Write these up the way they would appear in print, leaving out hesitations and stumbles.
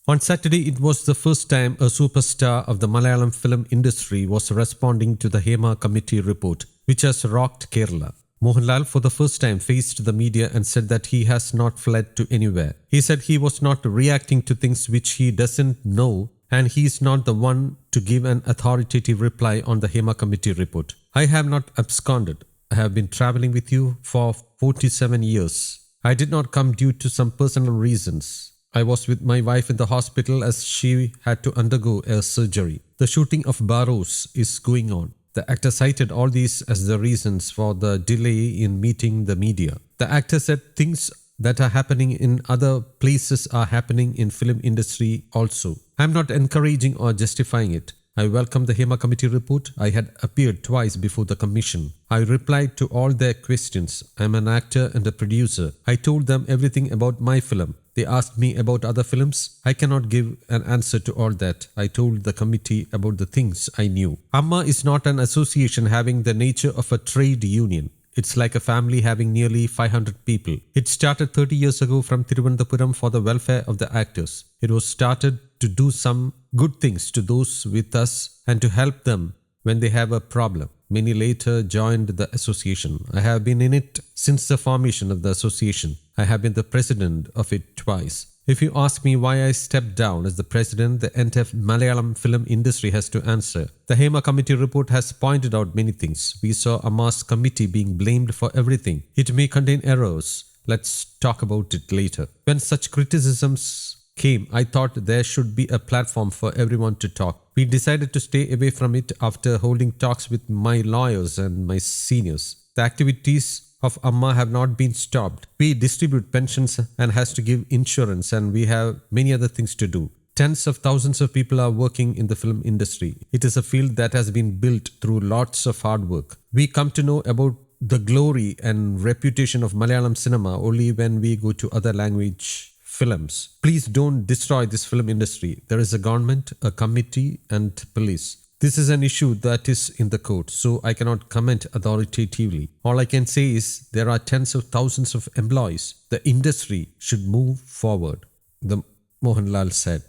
On Saturday, it was the first time a superstar of the Malayalam film industry was responding to the Hema Committee report, which has rocked Kerala. Mohanlal for the first time faced the media and said that he has not fled to anywhere. He said he was not reacting to things which he doesn't know, and he is not the one to give an authoritative reply on the Hema Committee report. I have not absconded. I have been traveling with you for 47 years. I did not come due to some personal reasons. I was with my wife in the hospital as she had to undergo a surgery. The shooting of Barros is going on. The actor cited all these as the reasons for the delay in meeting the media. The actor said things that are happening in other places are happening in film industry also. I am not encouraging or justifying it. I welcome the Hema Committee report. I had appeared twice before the commission. I replied to all their questions. I am an actor and a producer. I told them everything about my film. They asked me about other films. I cannot give an answer to all that. I told the committee about the things I knew. Amma is not an association having the nature of a trade union. It's like a family having nearly 500 people. It started 30 years ago from Thiruvananthapuram for the welfare of the actors. It was started to do some good things to those with us and to help them when they have a problem. Many later joined the association. I have been in it since the formation of the association. I have been the president of it twice. If you ask me why I stepped down as the president, the entire Malayalam film industry has to answer. The Hema Committee report has pointed out many things. We saw Amma's committee being blamed for everything. It may contain errors. Let's talk about it later. When such criticisms came, I thought there should be a platform for everyone to talk. We decided to stay away from it after holding talks with my lawyers and my seniors. The activities of Amma have not been stopped. We distribute pensions and has to give insurance, and we have many other things to do. Tens of thousands of people are working in the film industry. It is a field that has been built through lots of hard work. We come to know about the glory and reputation of Malayalam cinema only when we go to other language films. Please don't destroy this film industry. There is a government, a committee, and police. This is an issue that is in the court, so I cannot comment authoritatively. All I can say is there are tens of thousands of employees. The industry should move forward, the Mohanlal said.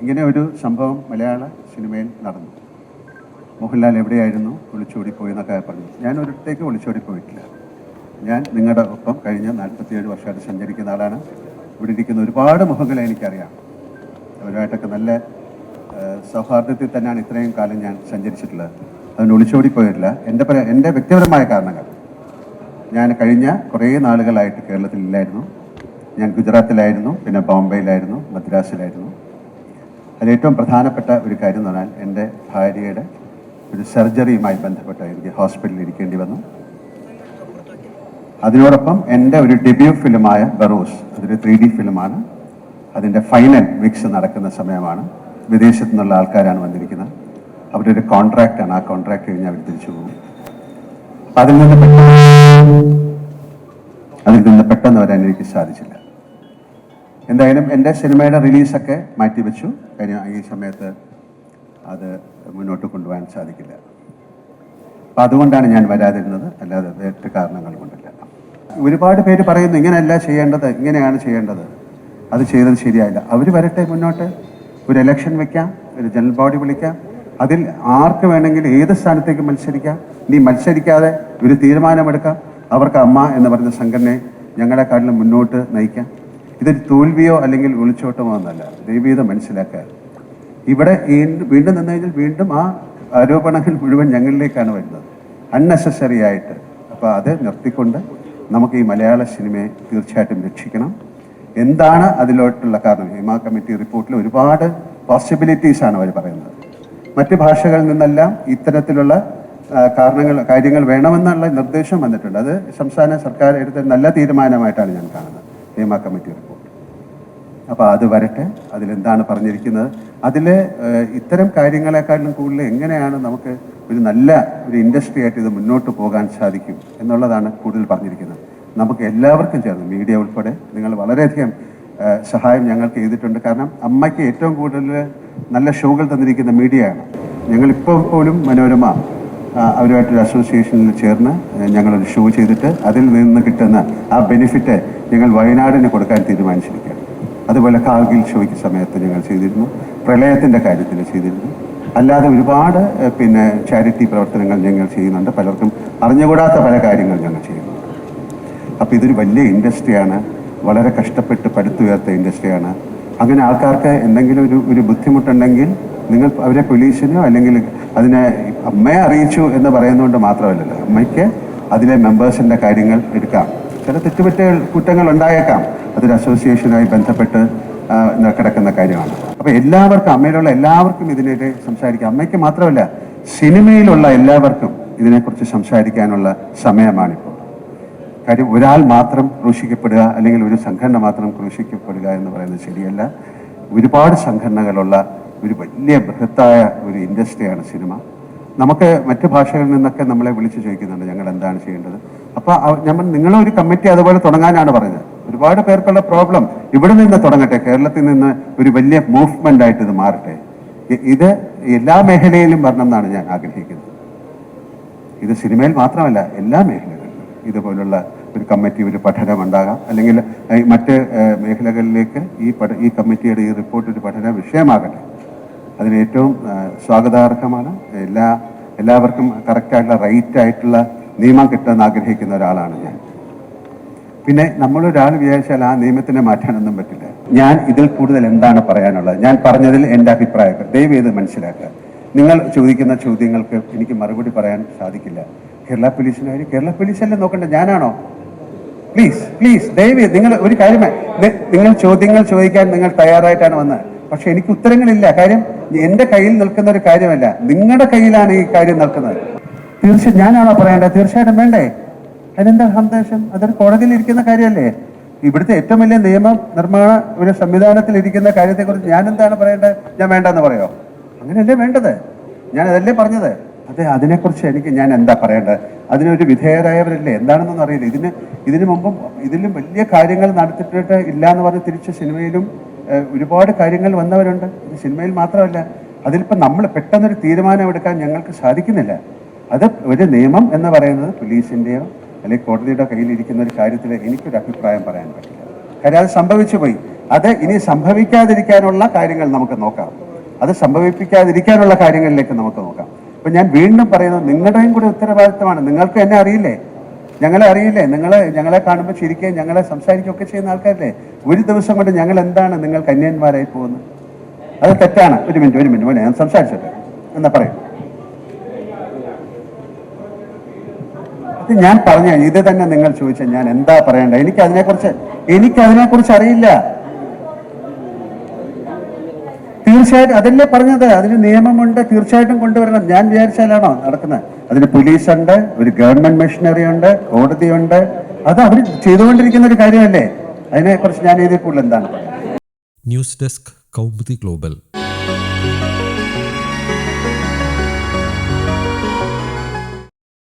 ഇങ്ങനെ ഒരു സംഭവം മലയാള സിനിമയിൽ നടന്നു. മോഹൻലാൽ എവിടെയായിരുന്നു, ഒളിച്ചോടിപ്പോയി എന്നൊക്കെ പറഞ്ഞു. ഞാൻ ഒരിടത്തേക്ക് ഒളിച്ചോടിപ്പോയിട്ടില്ല. ഞാൻ നിങ്ങളുടെ ഒപ്പം കഴിഞ്ഞ 47 വർഷമായിട്ട് സഞ്ചരിക്കുന്ന ആളാണ്. ഇവിടെ ഇരിക്കുന്ന ഒരുപാട് മുഖങ്ങളെ എനിക്കറിയാം. അവരുമായിട്ടൊക്കെ നല്ല സൗഹാർദ്ദത്തിൽ തന്നെയാണ് ഇത്രയും കാലം ഞാൻ സഞ്ചരിച്ചിട്ടുള്ളത്. അതുകൊണ്ട് ഒളിച്ചോടിപ്പോയിട്ടില്ല. എൻ്റെ വ്യക്തിപരമായ കാരണങ്ങൾ, ഞാൻ കഴിഞ്ഞ കുറേ നാളുകളായിട്ട് കേരളത്തിലില്ലായിരുന്നു. ഞാൻ ഗുജറാത്തിലായിരുന്നു, പിന്നെ ബോംബെയിലായിരുന്നു, മദ്രാസിലായിരുന്നു. അതിലേറ്റവും പ്രധാനപ്പെട്ട ഒരു കാര്യം എന്ന് പറഞ്ഞാൽ എൻ്റെ ഭാര്യയുടെ ഒരു സർജറിയുമായി ബന്ധപ്പെട്ട് എനിക്ക് ഹോസ്പിറ്റലിൽ ഇരിക്കേണ്ടി വന്നു. അതിനോടൊപ്പം എൻ്റെ ഒരു ഡെബ്യൂ ഫിലിമായ ബറോസ്, അതൊരു 3D ഫിലിമാണ്. അതിൻ്റെ ഫൈനൽ മിക്സ് നടക്കുന്ന സമയമാണ്. വിദേശത്തു നിന്നുള്ള ആൾക്കാരാണ് വന്നിരിക്കുന്നത്. അവരുടെ ഒരു കോൺട്രാക്റ്റാണ്. ആ കോൺട്രാക്ട് കഴിഞ്ഞ് അവർ തിരിച്ചു പോകും. അപ്പം അതിൽ നിന്ന് പെട്ടെന്ന് വരാൻ എനിക്ക് സാധിച്ചില്ല. എന്തായാലും എൻ്റെ സിനിമയുടെ റിലീസൊക്കെ മാറ്റിവെച്ചു. കാര്യം ഈ സമയത്ത് അത് മുന്നോട്ട് കൊണ്ടുപോകാൻ സാധിക്കില്ല. അപ്പം അതുകൊണ്ടാണ് ഞാൻ വരാതിരുന്നത്, അല്ലാതെ വേറെ കാരണങ്ങൾ കൊണ്ടില്ല. ഒരുപാട് പേര് പറയുന്നു ഇങ്ങനെയല്ല ചെയ്യേണ്ടത്, ഇങ്ങനെയാണ് ചെയ്യേണ്ടത്, അത് ചെയ്തത് ശരിയായില്ല. അവർ വരട്ടെ മുന്നോട്ട്. ഒരു ഇലക്ഷൻ വെക്കാം, ഒരു ജനറൽ ബോഡി വിളിക്കാം, അതിൽ ആർക്ക് വേണമെങ്കിലും ഏത് സ്ഥാനത്തേക്ക് മത്സരിക്കാം. നീ മത്സരിക്കാതെ ഒരു തീരുമാനമെടുക്കാം. അവർക്ക് അമ്മ എന്ന് പറയുന്ന സംഘടനയെ ഞങ്ങളെക്കാട്ടിലും മുന്നോട്ട് നയിക്കാം. ഇതൊരു തോൽവിയോ അല്ലെങ്കിൽ ഒളിച്ചോട്ടമോ എന്നല്ല. ദൈവീതം മനസ്സിലാക്കുക. ഇവിടെ വീണ്ടും നിന്ന് കഴിഞ്ഞാൽ വീണ്ടും ആ ആരോപണങ്ങൾ മുഴുവൻ ഞങ്ങളിലേക്കാണ് വരുന്നത്, അൺനെസസറി ആയിട്ട്. അപ്പോൾ അത് നിർത്തിക്കൊണ്ട് നമുക്ക് ഈ മലയാള സിനിമയെ തീർച്ചയായിട്ടും രക്ഷിക്കണം. എന്താണ് അതിലോട്ടുള്ള കാരണം? ഹേമ കമ്മിറ്റി റിപ്പോർട്ടിൽ ഒരുപാട് പോസിബിലിറ്റീസാണ് അവർ പറയുന്നത്. മറ്റ് ഭാഷകളിൽ നിന്നെല്ലാം ഇത്തരത്തിലുള്ള കാര്യങ്ങൾ വേണമെന്നുള്ള നിർദ്ദേശം വന്നിട്ടുണ്ട്. അത് സംസ്ഥാന സർക്കാർ എടുത്ത നല്ല തീരുമാനമായിട്ടാണ് ഞാൻ കാണുന്നത്, ഹേമ കമ്മിറ്റി റിപ്പോർട്ട്. അപ്പോൾ അത് വരട്ടെ. അതിലെന്താണ് പറഞ്ഞിരിക്കുന്നത്? അതിൽ ഇത്തരം കാര്യങ്ങളെക്കാളും കൂടുതൽ എങ്ങനെയാണ് നമുക്ക് ഒരു നല്ല ഒരു ഇൻഡസ്ട്രി ആയിട്ട് ഇത് മുന്നോട്ട് പോകാൻ സാധിക്കും എന്നുള്ളതാണ് കൂടുതൽ പറഞ്ഞിരിക്കുന്നത്. നമുക്ക് എല്ലാവർക്കും ചേർന്ന്, മീഡിയ ഉൾപ്പെടെ, നിങ്ങൾ വളരെയധികം സഹായം ഞങ്ങൾക്ക് ചെയ്തിട്ടുണ്ട്. കാരണം അമ്മയ്ക്ക് ഏറ്റവും കൂടുതൽ നല്ല ഷോകൾ തന്നിരിക്കുന്ന മീഡിയയാണ്. ഞങ്ങളിപ്പോൾ പോലും മനോരമ അവരുമായിട്ടൊരു അസോസിയേഷനിൽ ചേർന്ന് ഞങ്ങളൊരു ഷോ ചെയ്തിട്ട് അതിൽ നിന്ന് കിട്ടുന്ന ആ ബെനിഫിറ്റ് ഞങ്ങൾ വയനാടിന് കൊടുക്കാൻ തീരുമാനിച്ചിരിക്കുകയാണ്. അതുപോലെ കാർഗിൽ ഷോയ്ക്ക് സമയത്ത് ഞങ്ങൾ ചെയ്തിരുന്നു, പ്രളയത്തിൻ്റെ കാര്യത്തിൽ ചെയ്തിരുന്നു. അല്ലാതെ ഒരുപാട് ചാരിറ്റി പ്രവർത്തനങ്ങൾ ഞങ്ങൾ ചെയ്യുന്നുണ്ട്. പലർക്കും അറിഞ്ഞുകൂടാത്ത പല കാര്യങ്ങൾ ഞങ്ങൾ ചെയ്യുന്നുണ്ട്. അപ്പോൾ ഇതൊരു വലിയ ഇൻഡസ്ട്രിയാണ്, വളരെ കഷ്ടപ്പെട്ട് പടുത്തുയർത്ത ഇൻഡസ്ട്രിയാണ്. അങ്ങനെ ആൾക്കാർക്ക് എന്തെങ്കിലും ഒരു ബുദ്ധിമുട്ടുണ്ടെങ്കിൽ നിങ്ങൾ അവരെ പോലീസിനോ അല്ലെങ്കിൽ അതിനെ അമ്മയെ അറിയിച്ചു എന്ന് പറയുന്നതുകൊണ്ട് മാത്രമല്ലല്ലോ, അമ്മയ്ക്ക് അതിലെ മെമ്പേഴ്സിൻ്റെ കാര്യങ്ങൾ എടുക്കാം. ചില കുറ്റങ്ങൾ ഉണ്ടായേക്കാം, അതൊരു അസോസിയേഷനുമായി ബന്ധപ്പെട്ട് കിടക്കുന്ന കാര്യമാണ്. അപ്പോൾ എല്ലാവർക്കും, അമ്മയിലുള്ള എല്ലാവർക്കും ഇതിനെതിരെ സംസാരിക്കാം. അമ്മയ്ക്ക് മാത്രമല്ല, സിനിമയിലുള്ള എല്ലാവർക്കും ഇതിനെക്കുറിച്ച് സംസാരിക്കാനുള്ള സമയമാണിപ്പോൾ. കാര്യം ഒരാൾ മാത്രം ക്രൂശിക്കപ്പെടുക അല്ലെങ്കിൽ ഒരു സംഘടന മാത്രം ക്രൂശിക്കപ്പെടുക എന്ന് പറയുന്നത് ശരിയല്ല. ഒരുപാട് സംഘടനകളുള്ള ഒരു വലിയ ബൃഹത്തായ ഒരു ഇൻഡസ്ട്രിയാണ് സിനിമ. നമുക്ക് മറ്റു ഭാഷകളിൽ നിന്നൊക്കെ നമ്മളെ വിളിച്ചു ചോദിക്കുന്നുണ്ട് ഞങ്ങൾ എന്താണ് ചെയ്യേണ്ടത്. അപ്പോൾ നിങ്ങളൊരു കമ്മിറ്റി അതുപോലെ തുടങ്ങാനാണ് പറഞ്ഞത്. ഒരുപാട് പേർക്കുള്ള പ്രോബ്ലം ഇവിടെ നിന്ന് തുടങ്ങട്ടെ, കേരളത്തിൽ നിന്ന് ഒരു വലിയ മൂവ്മെൻ്റ് ആയിട്ട് ഇത് മാറട്ടെ. ഇത് എല്ലാ മേഖലയിലും വരണം എന്നാണ് ഞാൻ ആഗ്രഹിക്കുന്നത്. ഇത് സിനിമയിൽ മാത്രമല്ല, എല്ലാ മേഖലകളിലും ഇതുപോലുള്ള ഒരു കമ്മിറ്റി, ഒരു പഠനം ഉണ്ടാകാം. അല്ലെങ്കിൽ മറ്റ് മേഖലകളിലേക്ക് ഈ കമ്മിറ്റിയുടെ ഈ റിപ്പോർട്ട് ഒരു പഠന വിഷയമാകട്ടെ. അതിന് ഏറ്റവും സ്വാഗതാർഹമാണ്. എല്ലാവർക്കും കറക്റ്റായിട്ടുള്ള റൈറ്റായിട്ടുള്ള നിയമം കിട്ടുമെന്ന് ആഗ്രഹിക്കുന്ന ഒരാളാണ് ഞാൻ. പിന്നെ നമ്മളൊരാൾ വിചാരിച്ചാൽ ആ നിയമത്തിനെ മാറ്റാനൊന്നും പറ്റില്ല. ഞാൻ ഇതിൽ കൂടുതൽ എന്താണ് പറയാനുള്ളത്? ഞാൻ പറഞ്ഞതിൽ എൻ്റെ അഭിപ്രായമൊക്കെ ദയവ് ചെയ്ത് മനസ്സിലാക്കുക. നിങ്ങൾ ചോദിക്കുന്ന ചോദ്യങ്ങൾക്ക് എനിക്ക് മറുപടി പറയാൻ സാധിക്കില്ല. കേരള പോലീസിനായി കേരള പോലീസല്ലേ നോക്കണ്ട, ഞാനാണോ? പ്ലീസ് ദയവ് ചെയ്ത് നിങ്ങൾ ഒരു കാര്യമായി, നിങ്ങൾ ചോദ്യങ്ങൾ ചോദിക്കാൻ നിങ്ങൾ തയ്യാറായിട്ടാണ് വന്നത്. പക്ഷെ എനിക്ക് ഉത്തരങ്ങളില്ല. കാര്യം എൻ്റെ കയ്യിൽ നിൽക്കുന്ന ഒരു കാര്യമല്ല, നിങ്ങളുടെ കയ്യിലാണ് ഈ കാര്യം നിൽക്കുന്നത്. തീർച്ചയായും ഞാനാണോ പറയേണ്ടത്? തീർച്ചയായിട്ടും വേണ്ടേ? അതിനെന്താ സന്ദേശം? അതൊരു കോടതിയിൽ ഇരിക്കുന്ന കാര്യമല്ലേ? ഇവിടുത്തെ ഏറ്റവും വലിയ നിയമ നിർമ്മാണ ഒരു സംവിധാനത്തിൽ ഇരിക്കുന്ന കാര്യത്തെക്കുറിച്ച് ഞാൻ എന്താണ് പറയേണ്ടത്? ഞാൻ വേണ്ടെന്ന് പറയോ? അങ്ങനെയല്ലേ വേണ്ടത്? ഞാൻ അതല്ലേ പറഞ്ഞത്. അതെ, അതിനെക്കുറിച്ച് ഞാൻ എന്താ പറയേണ്ടത്? അതിനൊരു വിധേയരായവരല്ലേ, എന്താണെന്നൊന്നും അറിയില്ല. ഇതിനു മുമ്പും ഇതിലും വലിയ കാര്യങ്ങൾ നടത്തിയിട്ട് ഇല്ല എന്ന് പറഞ്ഞ് തിരിച്ച് സിനിമയിലും ഒരുപാട് കാര്യങ്ങൾ വന്നവരുണ്ട്. ഇത് സിനിമയിൽ മാത്രമല്ല. അതിലിപ്പോൾ നമ്മൾ പെട്ടെന്നൊരു തീരുമാനം എടുക്കാൻ ഞങ്ങൾക്ക് സാധിക്കുന്നില്ല. അത് ഒരു നിയമം എന്ന് പറയുന്നത് പോലീസിൻ്റെയോ അല്ലെങ്കിൽ കോടതിയുടെ കയ്യിലിരിക്കുന്ന ഒരു കാര്യത്തിൽ എനിക്കൊരു അഭിപ്രായം പറയാൻ പറ്റില്ല. കാര്യം അത് സംഭവിച്ചു പോയി. അത് ഇനി സംഭവിക്കാതിരിക്കാനുള്ള കാര്യങ്ങൾ നമുക്ക് നോക്കാം. അത് സംഭവിപ്പിക്കാതിരിക്കാനുള്ള കാര്യങ്ങളിലേക്ക് നമുക്ക് നോക്കാം. അപ്പം ഞാൻ വീണ്ടും പറയുന്നത്, നിങ്ങളുടെയും കൂടെ ഉത്തരവാദിത്തമാണ്. നിങ്ങൾക്ക് എന്നെ അറിയില്ലേ, ഞങ്ങളെ അറിയില്ലേ? ഞങ്ങളെ കാണുമ്പോൾ ചിരിക്കുകയും ഞങ്ങളെ സംസാരിക്കുകയൊക്കെ ചെയ്യുന്ന ആൾക്കാരല്ലേ? ഒരു ദിവസം കൊണ്ട് ഞങ്ങൾ എന്താണ് നിങ്ങൾ കന്യന്മാരായി പോകുന്നത്? അത് തെറ്റാണ്. ഒരു മിനിറ്റ് മോനെ, ഞാൻ സംസാരിച്ചോട്ടെ എന്നാ പറയും. അത് ഞാൻ പറഞ്ഞ ഇത് തന്നെ നിങ്ങൾ ചോദിച്ചാൽ ഞാൻ എന്താ പറയേണ്ടത്? എനിക്കതിനെക്കുറിച്ച് അറിയില്ല. തീർച്ചയായിട്ടും അതല്ലേ പറഞ്ഞത്, അതിന് നിയമമുണ്ട്, തീർച്ചയായിട്ടും കൊണ്ടുവരണം. ഞാൻ വിചാരിച്ചാലാണോ നടക്കുന്നത്? അതിന് പോലീസുണ്ട്, ഒരു ഗവൺമെന്റ് മെഷീനറി ഉണ്ട്, കോടതിയുണ്ട്. അത് അവർ ചെയ്തുകൊണ്ടിരിക്കുന്ന ഒരു കാര്യമല്ലേ? അതിനെക്കുറിച്ച് ഞാൻ ഇതിൽ കൂടുതൽ എന്താണ് പറയുന്നത്? News desk Kaumudi global.